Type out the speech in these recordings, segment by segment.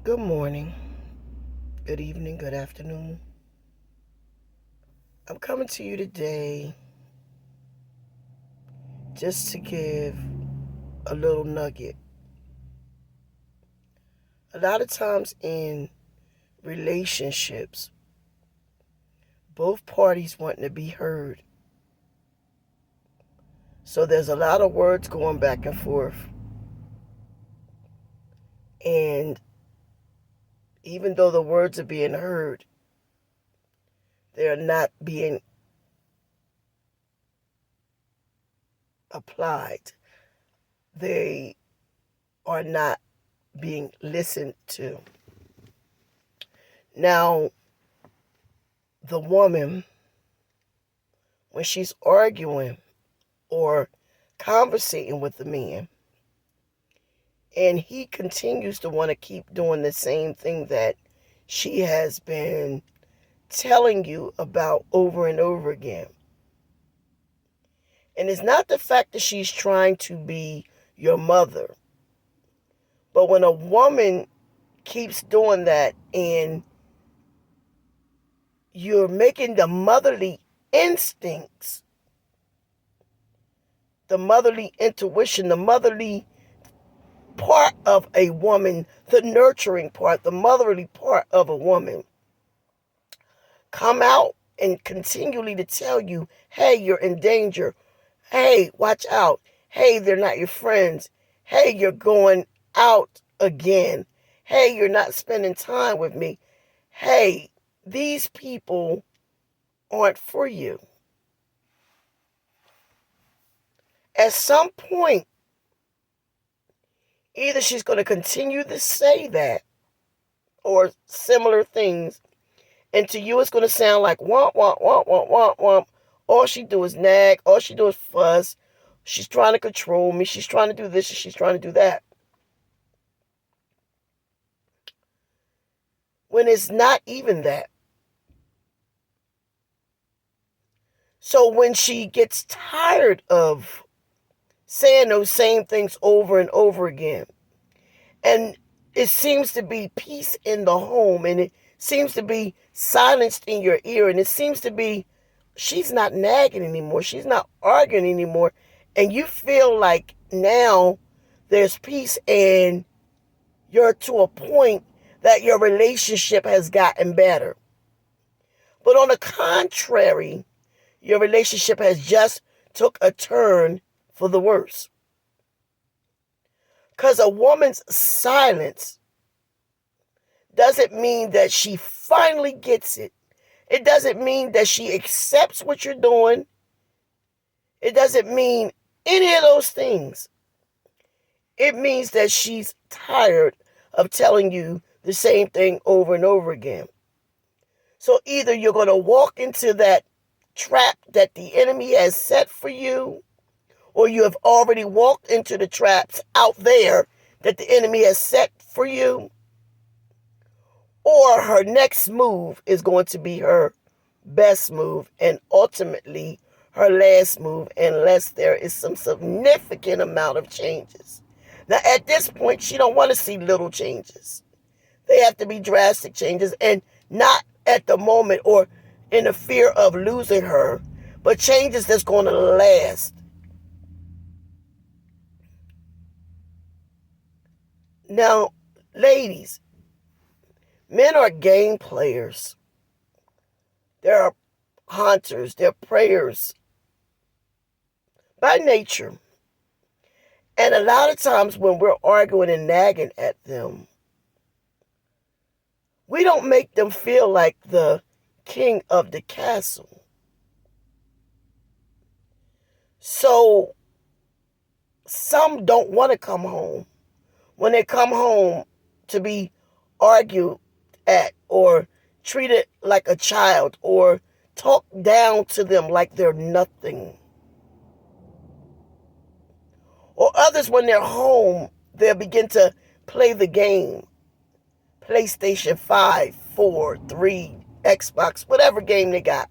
Good morning, good evening, good afternoon. I'm coming to you today just to give a little nugget. A lot of times in relationships, both parties want to be heard. So there's a lot of words going back and forth. And even though the words are being heard, they're not being applied. They are not being listened to. Now, the woman, when she's arguing or conversating with the man, and he continues to want to keep doing the same thing that she has been telling you about over and over again. And it's not the fact that she's trying to be your mother, but when a woman keeps doing that and you're making the motherly instincts, the motherly intuition, the motherly part of a woman, the nurturing part, the motherly part of a woman, come out and continually to tell you, hey, you're in danger. Hey, watch out. Hey, they're not your friends. Hey, you're going out again. Hey, you're not spending time with me. Hey, these people aren't for you. At some point, either she's going to continue to say that or similar things, and to you it's going to sound like womp, womp, womp, womp, womp, womp. All she do is nag. All she do is fuss. She's trying to control me. She's trying to do this and she's trying to do that. When it's not even that. So when she gets tired of saying those same things over and over again, and it seems to be peace in the home, and it seems to be silenced in your ear, and it seems to be she's not nagging anymore, she's not arguing anymore, and you feel like now there's peace and you're to a point that your relationship has gotten better. But on the contrary, your relationship has just took a turn for the worse. Because a woman's silence doesn't mean that she finally gets it. It doesn't mean that she accepts what you're doing. It doesn't mean any of those things. It means that she's tired of telling you the same thing over and over again. So either you're going to walk into that trap that the enemy has set for you, or you have already walked into the traps out there that the enemy has set for you, or her next move is going to be her best move and ultimately her last move, unless there is some significant amount of changes. Now, at this point, she don't want to see little changes. They have to be drastic changes, and not at the moment or in the fear of losing her, but changes that's going to last. Now, ladies, men are game players. They're hunters. They're preyers by nature. And a lot of times when we're arguing and nagging at them, we don't make them feel like the king of the castle. So some don't want to come home. When they come home to be argued at or treated like a child or talk down to them like they're nothing. Or others, when they're home, they'll begin to play the game. PlayStation 5, 4, 3, Xbox, whatever game they got.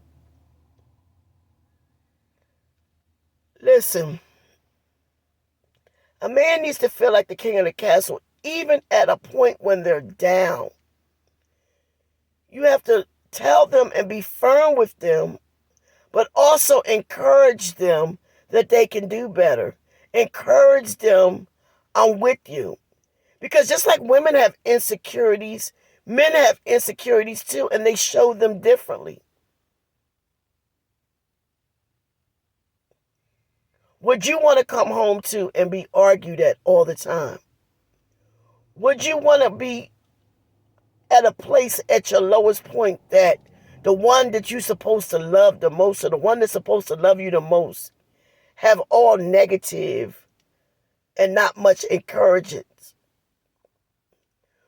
Listen, a man needs to feel like the king of the castle even at a point when they're down. You have to tell them and be firm with them, but also encourage them that they can do better. Encourage them, I'm with you. Because just like women have insecurities, men have insecurities too, and they show them differently. Would you want to come home to and be argued at all the time? Would you want to be at a place at your lowest point that the one that you're supposed to love the most, or the one that's supposed to love you the most, have all negative and not much encouragement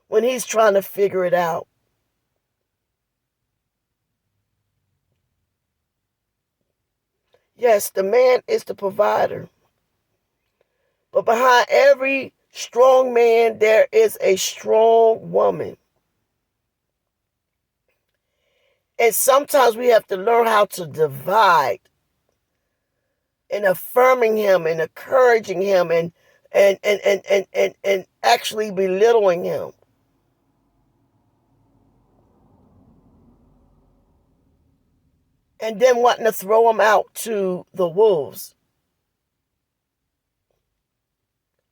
when he's trying to figure it out? Yes, the man is the provider. But behind every strong man, there is a strong woman. And sometimes we have to learn how to divide in affirming him and encouraging him and actually belittling him. And then wanting to throw him out to the wolves.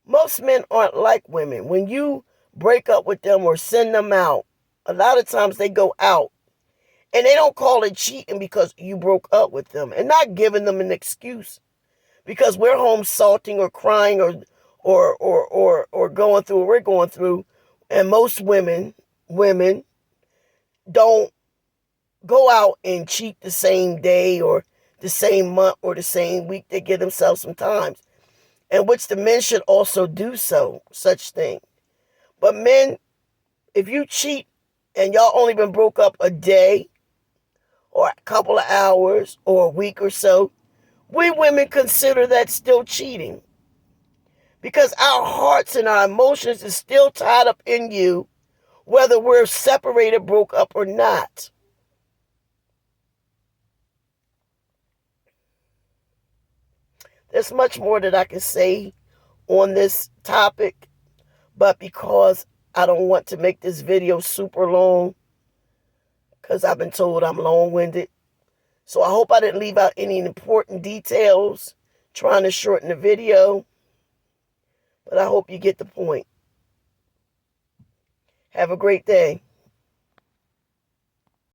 Most men aren't like women. When you break up with them or send them out, a lot of times they go out and they don't call it cheating because you broke up with them, and not giving them an excuse because we're home salting or crying or going through what we're going through. And most women don't go out and cheat the same day or the same month or the same week. They give themselves some time, and which the men should also do such thing. But men, if you cheat and y'all only been broke up a day or a couple of hours or a week or so, we women consider that still cheating, because our hearts and our emotions is still tied up in you, whether we're separated, broke up, or not. There's much more that I can say on this topic, but because I don't want to make this video super long, because I've been told I'm long-winded, so I hope I didn't leave out any important details trying to shorten the video, but I hope you get the point. Have a great day.